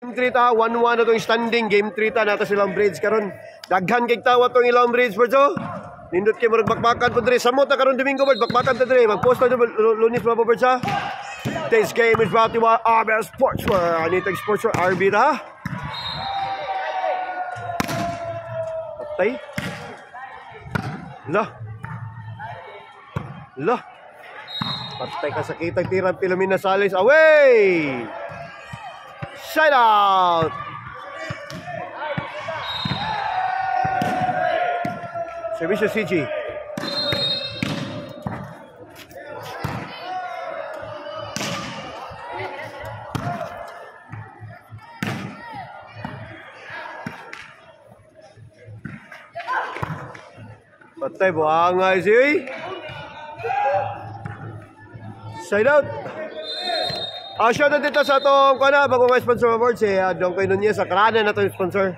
Game 3 ta, 1-1 na itong standing. Game 3 ta, nata silang bridge karon. Daghan kay tawa itong ilang bridge, bro. Nindot kayo magbakbakan po dre. Samot na karon Domingo, bro. Bakbakan ta dre. Magpost na lunis mga bro, sa. This game is brought to you by RB Sportswear. Anitag Sportswear, RB na. Patay. Lah. Patay kasakitang tirang Pilomena Salis. Away! Side out! Servisyo CG. Patay, buhangay siya. Side out. Shoutout dito sa itong bago may sponsor award si Don Koy Nunez sa Karana na itong sponsor.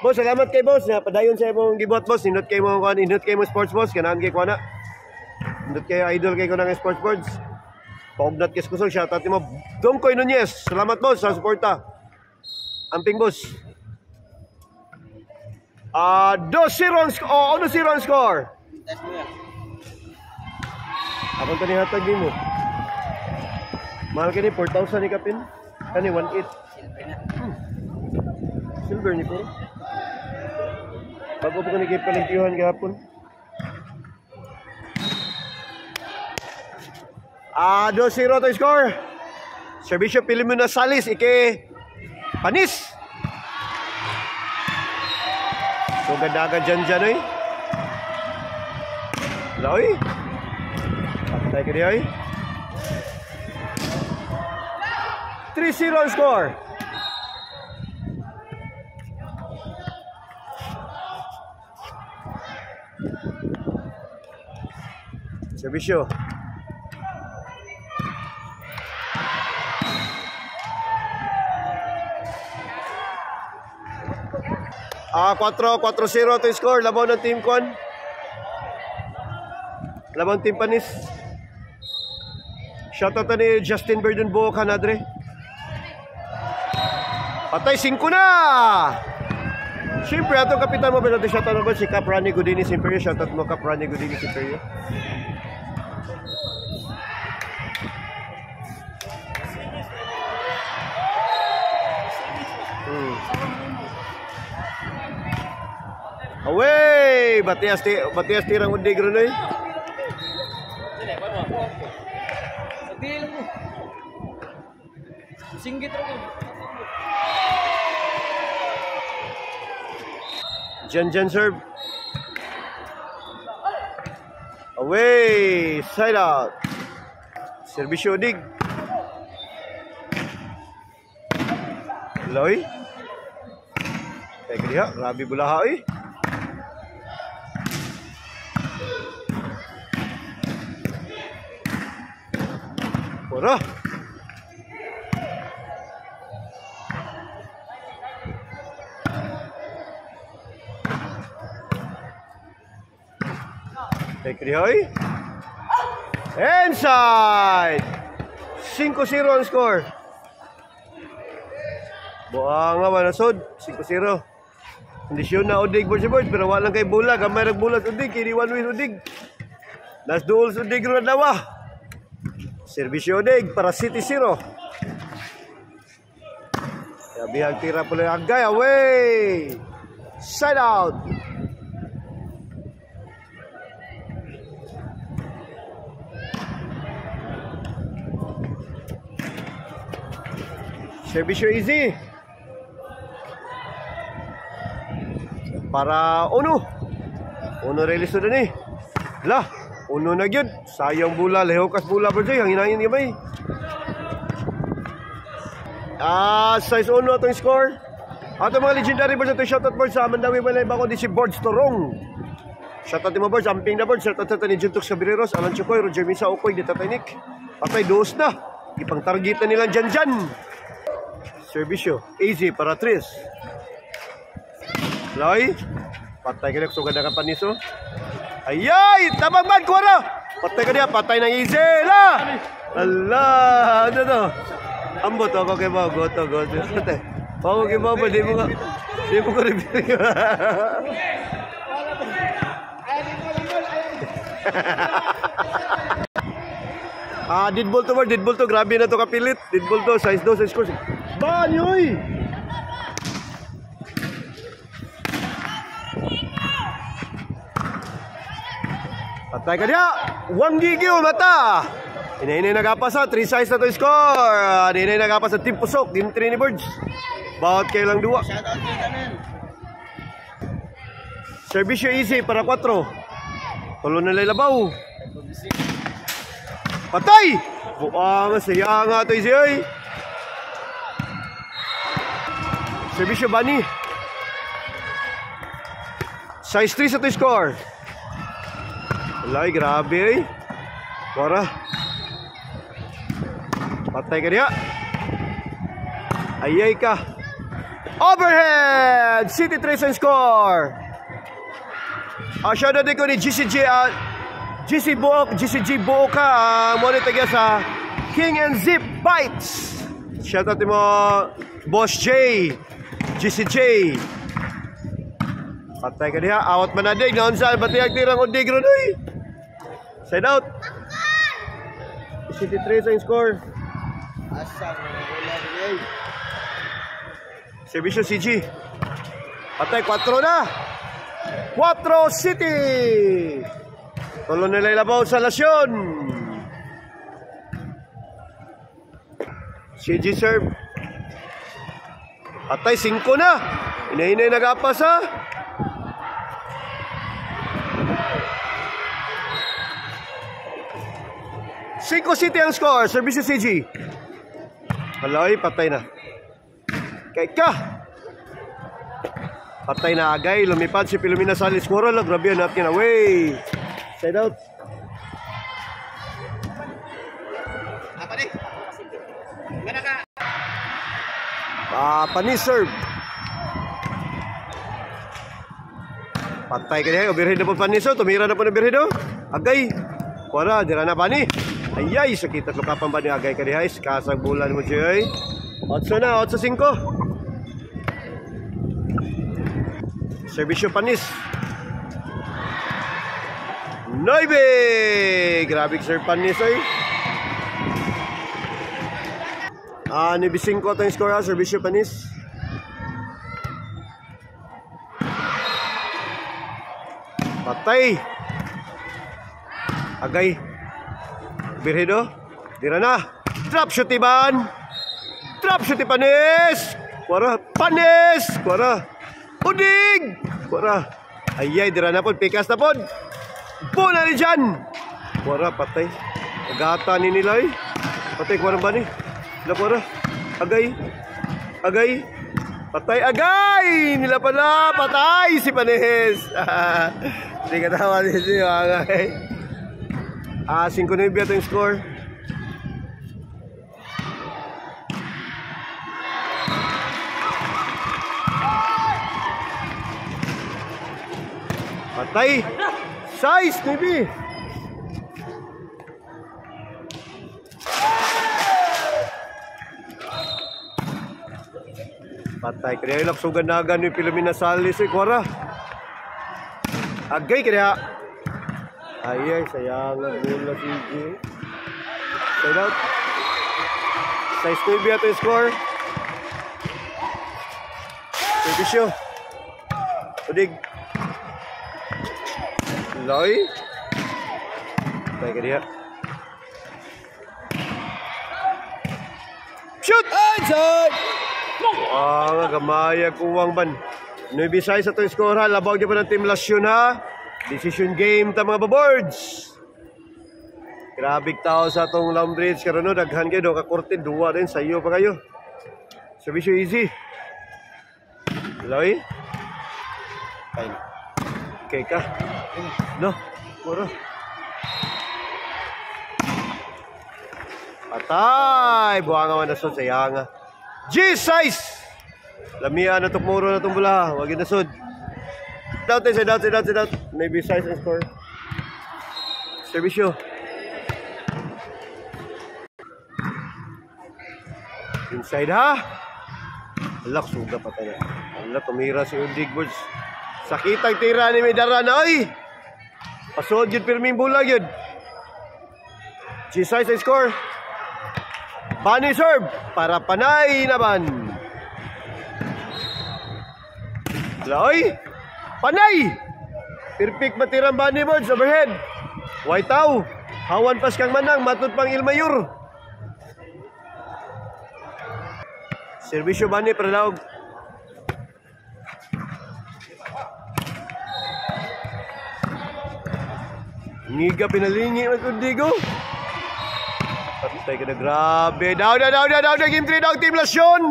Boss, salamat kay boss. Padayon sa imong gibot boss. Inot kay mo sports boss. Ganahan kay kuana. Inot kay idol kay ko ng sports boards. Paugnat kay kusog. Shoutout mo Don Koy Nunez. Salamat boss sa suporta. Amping boss. 2-0 ang score. Ano 0 ang score? Ako tani hatag mo. Mahal ka ni 4,000 ni Kapin. Kani 1,800. Silver ni po. Bago po ka nagipalingkiyuhan kahapon. 2-0 to score. Servisyo Pilomena Salis. Ike Panis. So ganda-ganda dyan eh. Loy. Patay ka niya eh. 3-0 ang score. Servisyo. Ah, 4-0 to score. Labaw ng team Kon. Labaw ng team Panis. Shoutout na ni Justin Verdun Buo Canadre. Patay 5 na. Siyempre atong kapitan mo ba natin shoutout na ba si Caprani Godini Simperio. Shoutout mo Caprani Godini Simperio. Away! Batias tirang undig ron eh. Singgit rin. Jan serve. Away! Side out. Servisyo dig. Loy. Kaya kaya, Rabi Bulaha eh. Pura. Take it hoy. Inside. 5-0 ang score. Buang nga manasod. 5-0. Kondisyon na udig board sa board. Pero walang kay bola. Gamay nagbulat udig. Kini 1 win udig. Last duels udig rin dawa. Servisyo udig para City 0. Bihag tira pula yung agay. Away. Side out. Servisyo easy. Para Uno release na ni. Lah, Uno na gyud. Sayang bola, lehokas bola bro. Ang hinahin niya bay. Size 1 atong score. Ato mga legendary boards ato shoutout boards sa Mandawi Balay Bako di si Boards Torong. Shoutout mo boards, amping na boards. Shoutout sa ni Juntok Sabriros, Alan Chokoy, Roger Misa, Okoy, Dita Tainik. Patay, 2 na. Ipang target na nilang dyan. Servisyo, easy para 3. Loy. Patay ka niya, so ganda ka Paniso. Ayay! Tabang man, kuwara! Patay ka niya, patay na easy! La! Allah! Ano to? Ambot ako kay Bao, goto. Bago kibaw pa, di mo ko review. Deadball to, grabe na to kapilit. Deadball to, size 2, size 4. Banyoy! Patay ka niya! Wanggigyo mata! Inainay nagapasa, 3 size na to score. Inainay nagapasa, Team Pusok, Team Trini Birds. Bawat kayo lang 2. Servisyo easy para 4. Tulo na labaw. Patay! Buang saya nga ito easy ay. Servisyo Bani. Size 3 sa to score. Walay, grabe ay. Wara. Patay ka niya. Ayay ka. Overhead! City 3 score. Shoutout din ko ni GCG Buok ka. Muna tayo sa King and Zip Bites. Shoutout din mo Boss J, GCJ. Patay ka niya. Awat manadig. Naon saan? Ba't niyagtirang undig ron ay? Side out. City 3 sa score. Asang nagulay. Servisyo CG. Patay, 4 na. 4 City. Tulo nila ilabaw sa lasyon. CG serve. Patay, 5 na. Inahinay nag-apas ha. Cinco City ang score. Servisyo CG. Halay, patay na. Kay ka. Patay na agay. Lumipad si Pilomena Salis. Mura lang. Grabe yan natin. Away. Side out. Panis serve. Patay ka niya. Obirhin na po Paniso. Tumira na po na Birhido. Agay. Kuwara. Dira na Pani. Ayay. Sakit at lukapan ba ni agay ka niya. Kasag bulan mo siya. 8 na. 8-5. Servisyo Panis. 9. Grabe Sir Panis ay. 9-5 ito yung score ha. Servisyo Panis. Patay. Agay. Birhido. Dira na. Drop shoot Iban. Drop shoot Panis. Kuwara. Panis. Kuwara. Udig. Kuwara. Ayay. Dira na po. Pikas na po. Bola ni dyan. Kuwara. Patay. Agata ni nila eh. Patay. Kuwara ba ni? Kuwara. Agay. Agay. Patay. Agay. Nila pala. Patay si Panis. Hindi ka tawa din siya. Agay. 5-9 ito yung score. Patay. Size, maybe. Patay. Kaya yung laksugan na agad yung Pilomena Salis. Kuwara. Agay kaya. Ayay, sayang ang bola CG. Side out. Size 2 ito yung score. Servisyo. Udig. Loy. Patay ka diya. Shoot! Inside! Gamaya kuwang ban. 9-6 sa ito yung score ha. Labaw niya pa ng Team Lasyon ha. Decision game ta mga baboards. Grabe tao sa itong Lambridge. Karoon daghan kayo. Kakurtin. 2 rin sa iyo pa kayo. Servisyo easy. Loy. Fine. Okay ka. No. Puro. Patay. Buhanga man na sod. Sayanga. G-size. Lamian na itong muro na itong bula. Huwag na sod. Side out. Maybe size and score. Servisyo. Inside ha. Alak, suga pa tayo. Alak, tumira si Undig Birds. Sakitang tira ni Medaran. Ay! Pasod yun, pirming bulag yun. G-size sa score. Bunny serve. Para panay naman. Ay! Panay! Perfect matirang Bunny Birds. Overhead. White Tau. Hawan pas kang manang. Matod pang Ilmayor. Servisyo Bunny para daog. Ngiga pinalingi man kun Digo. Patay ka na, grabe. Down na, game 3, down team Lasyon.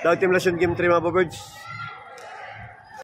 Down team Lasyon, game 3 mga Birds.